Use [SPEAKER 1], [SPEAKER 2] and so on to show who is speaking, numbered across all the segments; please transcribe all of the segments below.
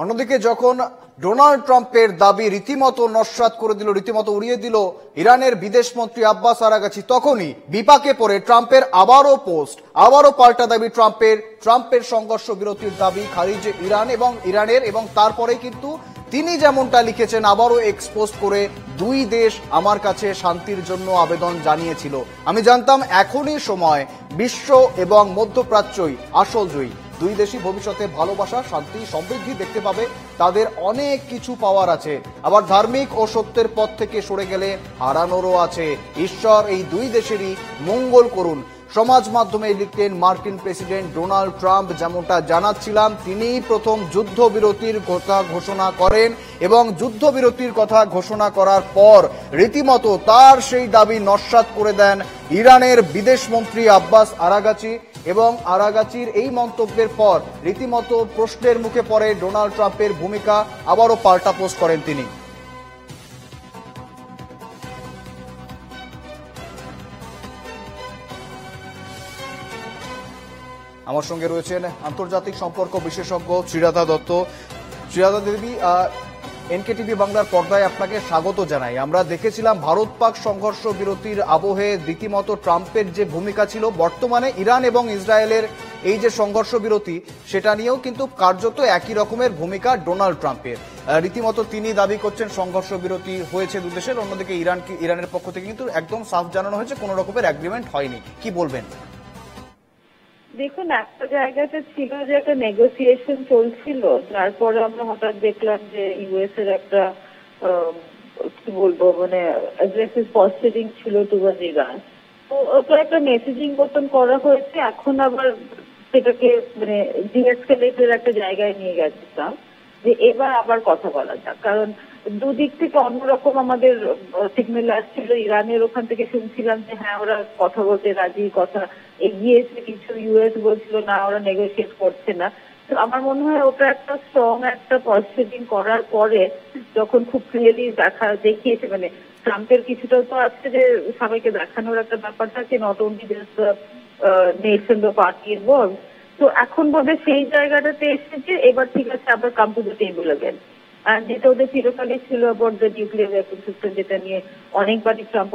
[SPEAKER 1] অন্যদিকে যখন ডোনাল্ড ট্রাম্পের দাবি রীতিমতো নস্যাৎ করে দিল, রীতিমতো উড়িয়ে দিল ইরানের বিদেশমন্ত্রী আব্বাস আরাগাচি, তখনই বিপাকে পড়ে ট্রাম্পের আবারও পাল্টা দাবি ট্রাম্পের সংঘর্ষ বিরতির দাবি খারিজ ইরানের এবং তারপরে কিন্তু তিনি যেমনটা লিখেছেন আবারও এক্সপোজ করে দুই দেশ আমার কাছে শান্তির জন্য আবেদন জানিয়েছিল। আমি জানতাম এখনই সময় বিশ্ব এবং মধ্যপ্রাচ্যই আসল জয়ী। দুই দেশই ভবিষ্যতে ভালোবাসা, শান্তি, সমৃদ্ধি দেখতে পাবে। তাদের অনেক কিছু পাওয়ার আছে, আবার ধার্মিক ও সত্যের পথ থেকে সরে গেলে হারানোরও আছে। ঈশ্বর এই দুই দেশেরই মঙ্গল করুন। সমাজ মাধ্যমে লিখতেন মার্কিন প্রেসিডেন্ট ডোনাল্ড ট্রাম্প। যেমনটা জানাচ্ছিলাম, তিনিই প্রথম যুদ্ধবিরতির কথা ঘোষণা করেন এবং যুদ্ধবিরতির কথা ঘোষণা করার পর রীতিমতো তার সেই দাবি নস্যাৎ করে দেন ইরানের বিদেশমন্ত্রী আব্বাস আরাগাচি। এবং আরাগাচির এই মন্তব্যের পর রীতিমতো প্রশ্নের মুখে পড়ে ডোনাল্ড ট্রাম্পের ভূমিকা। আবারও পাল্টা পোস্ট করেন তিনি। আমার সঙ্গে রয়েছেন আন্তর্জাতিক সম্পর্ক বিশেষজ্ঞ শ্রীরাধা দত্ত। শ্রীরাধা দেবী, এনকেটিভি বাংলার পর্দায় আপনাকে স্বাগত জানাই। আমরা দেখেছিলাম ভারত পাক সংঘর্ষ বিরতির আবহে রীতিমতো ট্রাম্পের যে ভূমিকা ছিল, বর্তমানে ইরান এবং ইসরায়েলের এই যে সংঘর্ষ বিরতি, সেটা নিয়েও কিন্তু কার্যত একই রকমের ভূমিকা ডোনাল্ড ট্রাম্পের। রীতিমতো তিনি দাবি করছেন সংঘর্ষ বিরতি হয়েছে দুদেশের, অন্যদিকে ইরানের পক্ষ থেকে কিন্তু একদম সাফ জানানো হয়েছে কোনো রকমের এগ্রিমেন্ট হয়নি। কি বলবেন?
[SPEAKER 2] দেখুন, একটা জায়গাতে ছিল যে একটা নেগোসিয়েশন চলছিল, তারপরে আমরা হঠাৎ দেখলাম যে ইউএস এর একটা কি বলবো মানে অ্যাগ্রেসিভ পস্টারিং ছিল টুয়ার্ডস ইরান। তো ওটা একটা মেসেজিং মতন করা হয়েছে। এখন আবার সেটাকে মানে ডিএসকেলেটের একটা জায়গায় নিয়ে গেছিলাম যে এবার আবার কথা বলা যাক, কারণ দুদিক থেকে অন্যরকম আমাদের সিগন্যাল আসছিল। ইরানের ওখান থেকে শুনছিলাম যে হ্যাঁ ওরা কথা বলতে রাজি, কথা এগিয়েছে কিছু, ইউএস বলছিল না ওরা নেগোসিয়েট করছে না। তো আমার মনে হয় ওটা একটা স্ট্রং একটা পজিটিভিং করার পরে যখন খুব ক্লিয়ারলি দেখিয়েছে, মানে ট্রাম্পের কিছুটা তো আছে যে সবাইকে দেখানোর একটা ব্যাপার থাকে, নট অনলি জাস্ট নেশন বা পার্টি ইনভলভ। তো এখন বোধহয় সেই জায়গাটাতে এসেছে, এবার ঠিক আছে আবার come to the table again. আর যেটা ওদের চিরকালই ছিল about the nuclear weapon system, যেটা নিয়ে অনেকবারই ট্রাম্প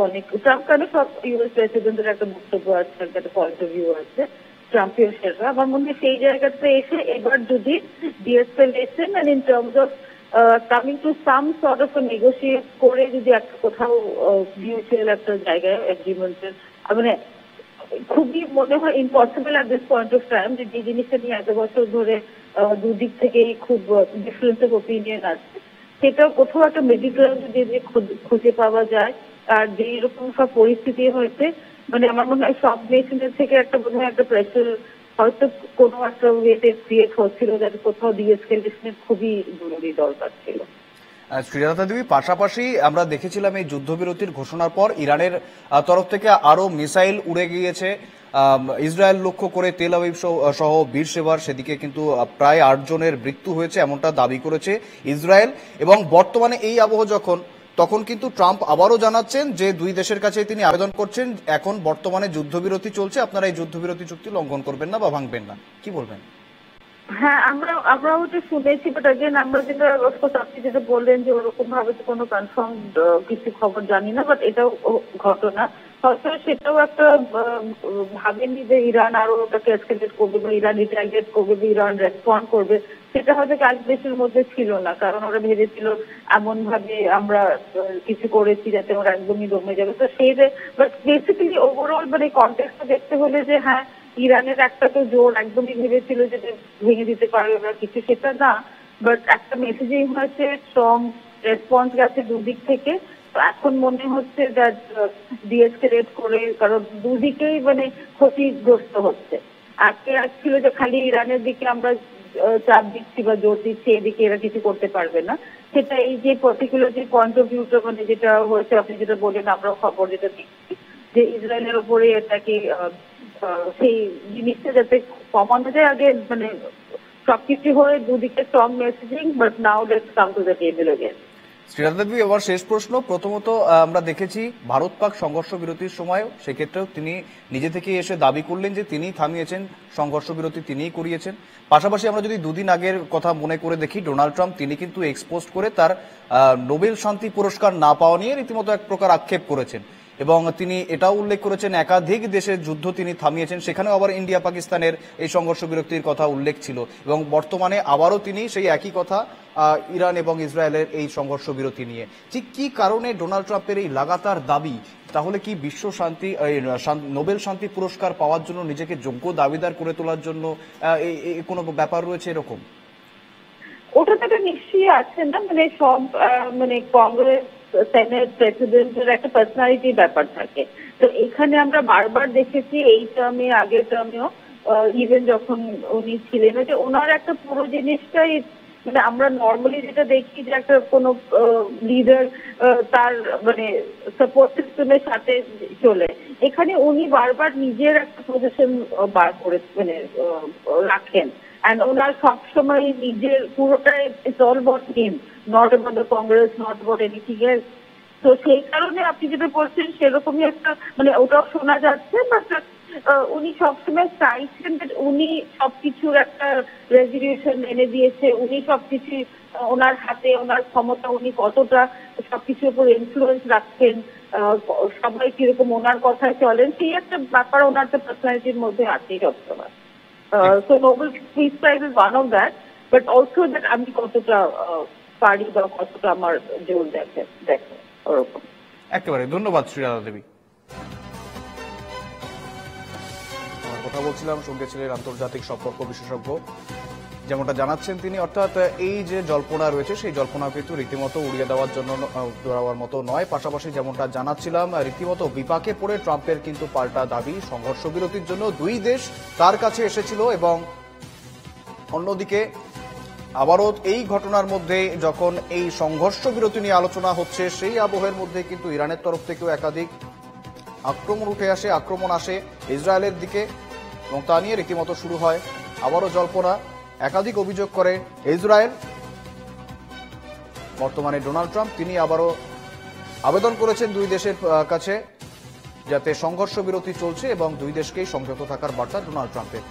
[SPEAKER 2] কেন সব ইউএস প্রেসিডেন্টের একটা বক্তব্য আছে, একটা পয়েন্ট অফ ভিউ আছে ট্রাম্পীয় সেরা। আমার মনে হয় সেই জায়গাতে এসে এবার যদি de-escalation and in terms of coming to some sort of negotiate করে যদি একটা কোথাও মিউচুয়াল একটা জায়গায় এগ্রিমেন্টের, মানে খুবই মনে হয় impossible at this point of time যে জিনিসটা নিয়ে এত বছর ধরে দুদিক থেকেই খুব ডিফারেন্স অফ ওপিনিয়ন আছে, সেটা কোথাও একটা মিডল গ্রাউন্ড যদি খুঁজে পাওয়া যায়। আর যে এরকম সব পরিস্থিতি হয়েছে, মানে আমার মনে হয় সব নেশনের থেকে একটা বোধ হয় একটা প্রেশার হয়তো কোনো একটা ওয়েতে ক্রিয়েট হচ্ছিল, যাতে কোথাও ডিএসকেলেশনের খুবই জরুরি দরকার ছিল।
[SPEAKER 1] শ্রীরাধা দেবী, পাশাপাশি আমরা দেখেছিলাম এই যুদ্ধবিরতির ঘোষণার পর ইরানের তরফ থেকে আরো মিসাইল উড়ে গিয়েছে ইসরায়েল লক্ষ্য করে। তেল আবিব সহ বীরশেবার সেদিকে কিন্তু প্রায় 8 জনের মৃত্যু হয়েছে এমনটা দাবি করেছে ইসরায়েল। এবং বর্তমানে এই আবহ তখন কিন্তু ট্রাম্প আবারও জানাচ্ছেন যে দুই দেশের কাছে তিনি আবেদন করছেন, এখন বর্তমানে যুদ্ধবিরতি চলছে, আপনারা এই যুদ্ধবিরতি চুক্তি লঙ্ঘন করবেন না বা ভাঙবেন না। কি বলবেন?
[SPEAKER 2] হ্যাঁ, আমরাও ওটা শুনেছি, বাট अगेन আমরা যেটা আপনি যেটা বললেন যে ওরকম ভাবে তো কোনো কনফার্ম কিছু খবর জানি না, বাট এটাও ঘটনা। হয়তো সেটাও একটা ভাবেনি যে ইরান আরো ওটাকে এসকেলেট করবে বা ইরান রিটালিয়েট করবে বা ইরান রেসপন্ড করবে, সেটা হয়তো ক্যালকুলেশনের মধ্যে ছিল না। কারণ ওরা ভেবেছিল এমন ভাবে আমরা কিছু করেছি যাতে ওরা একদমই দমে যাবে। তো সেই বাট বেসিক্যালি ওভারঅল মানে কনটেক্সট দেখতে হলে যে হ্যাঁ ইরানের একটা তো জোর একদমই ভেবেছিল যে ভেঙে দিতে পারবে ওরা কিছু, সেটা না, বাট একটা মেসেজিং হয়েছে, স্ট্রং রেসপন্স গেছে দুদিক থেকে। তো এখন মনে হচ্ছে ডিএসকেলেট করে, কারণ দুদিকেই মানে ক্ষতিগ্রস্ত হচ্ছে। আজকে ছিল যে খালি ইরানের দিকে আমরা চাপ দিচ্ছি বা জোর দিচ্ছি, এদিকে এরা কিছু করতে পারবে না, সেটা এই যে পার্টিকুলার যে পয়েন্ট অফ ভিউটা মানে যেটা হয়েছে আপনি যেটা বললেন, আমরাও খবর যেটা দিচ্ছি যে ইসরায়েলের উপরে এটাকে সেই জিনিসটা যাতে কমানো যায়। আগে মানে সবকিছু হয়ে দুদিকে strong messaging, but now let's come to the table again.
[SPEAKER 1] Shriradha Devi, এবার শেষ প্রশ্ন। প্রথমত আমরা দেখেছি ভারত পাক সংঘর্ষ বিরতির সময়ও সেক্ষেত্রেও তিনি নিজে থেকে এসে দাবি করলেন যে তিনি থামিয়েছেন সংঘর্ষ বিরতি, তিনিই করিয়েছেন। পাশাপাশি আমরা যদি দুদিন আগের কথা মনে করে দেখি, ডোনাল্ড ট্রাম্প তিনি কিন্তু এক্সপোজ করে তার নোবেল শান্তি পুরস্কার না পাওয়া নিয়ে রীতিমতো এক প্রকার আক্ষেপ করেছেন এবং তিনি এটাও উল্লেখ করেছেন একাধিক দেশের যুদ্ধ তিনি থামিয়েছেন, সেখানেও আবার ইন্ডিয়া পাকিস্তানের এই সংঘর্ষ বিরতির কথা উল্লেখ ছিল এবং বর্তমানে আবারও তিনি সেই একই কথা ইরান এবং ইসরায়েলের এই সংঘর্ষ বিরতি নিয়ে। ঠিক কি কারণে ডোনাল্ড ট্রাম্পের এই লাগাতার দাবি? তাহলে কি বিশ্ব শান্তি নোবেল শান্তি পুরস্কার পাওয়ার জন্য নিজেকে যোগ্য দাবিদার করে তোলার জন্য কোনো ব্যাপার রয়েছে এরকম?
[SPEAKER 2] ওটা তো নিশ্চয়ই আছে না, মানে সব মানে কংগ্রেস, সেনেট, প্রেসিডেন্টের একটা পার্সোনালিটির ব্যাপার থাকে। তো এখানে আমরা বারবার দেখেছি এই টার্মে, আগের টার্মেও, ইভেন যখন উনি ছিলেন, যে ওনার একটা পুরো জিনিসটাই, মানে আমরা নর্মালি যেটা দেখি যে একটা কোনো লিডার তার মানে সাপোর্ট সিস্টেমের সাথে চলে, এখানে উনি বারবার নিজের একটা পজিশন বার করে মানে রাখেন। And ওনার সবসময় নিজের পুরোটাই it's all about him, not about the Congress, not about anything else. তো সেই কারণে আপনি যেটা বলছেন সেরকমই একটা মানে ওটাও শোনা যাচ্ছে, বাট উনি সবসময় চাইছেন যে উনি সবকিছুর একটা রেজলিউশন এনে দিয়েছে, উনি সবকিছু ওনার হাতে, ওনার ক্ষমতা, উনি কতটা সবকিছুর উপর ইনফ্লুয়েন্স রাখছেন, সবাই কিরকম ওনার কথায় চলেন, সেই একটা ব্যাপার ওনার তো পার্সোনালিটির মধ্যে আছেই সবসময়। So Nobel Peace Prize is one of that, but also that আমি কতটা পারি বা কতটা আমার জোর দেখে ওরকম।
[SPEAKER 1] একেবারে ধন্যবাদ শ্রীরাধা দেবী। কথা বলছিলাম, সঙ্গে ছিলেন আন্তর্জাতিক সম্পর্ক বিশেষজ্ঞ, যেমনটা জানাচ্ছেন তিনি, অর্থাৎ এই যে জল্পনা রয়েছে সেই জল্পনা কিন্তু রীতিমতো উড়িয়ে দেওয়ার মতো নয়। পাশাপাশি যেমনটা জানাচ্ছিলাম, রীতিমতো বিপাকে পড়ে ট্রাম্পের কিন্তু পাল্টা দাবি সংঘর্ষ বিরতির জন্য দুই দেশ তার কাছে এসেছিল এবং অন্যদিকে আবারও এই ঘটনার মধ্যে যখন এই সংঘর্ষ বিরতি নিয়ে আলোচনা হচ্ছে সেই আবহের মধ্যে কিন্তু ইরানের তরফ থেকেও একাধিক আক্রমণ আসে ইসরায়েলের দিকে এবং তা নিয়ে রীতিমতো শুরু হয় আবারও জল্পনা। একাধিক অভিযোগ করে ইসরায়েল। বর্তমানে ডোনাল্ড ট্রাম্প তিনি আবারও আবেদন করেছেন দুই দেশের কাছে যাতে সংঘর্ষ বিরতি চলছে এবং দুই দেশকেই সংযত থাকার বার্তা ডোনাল্ড ট্রাম্পের।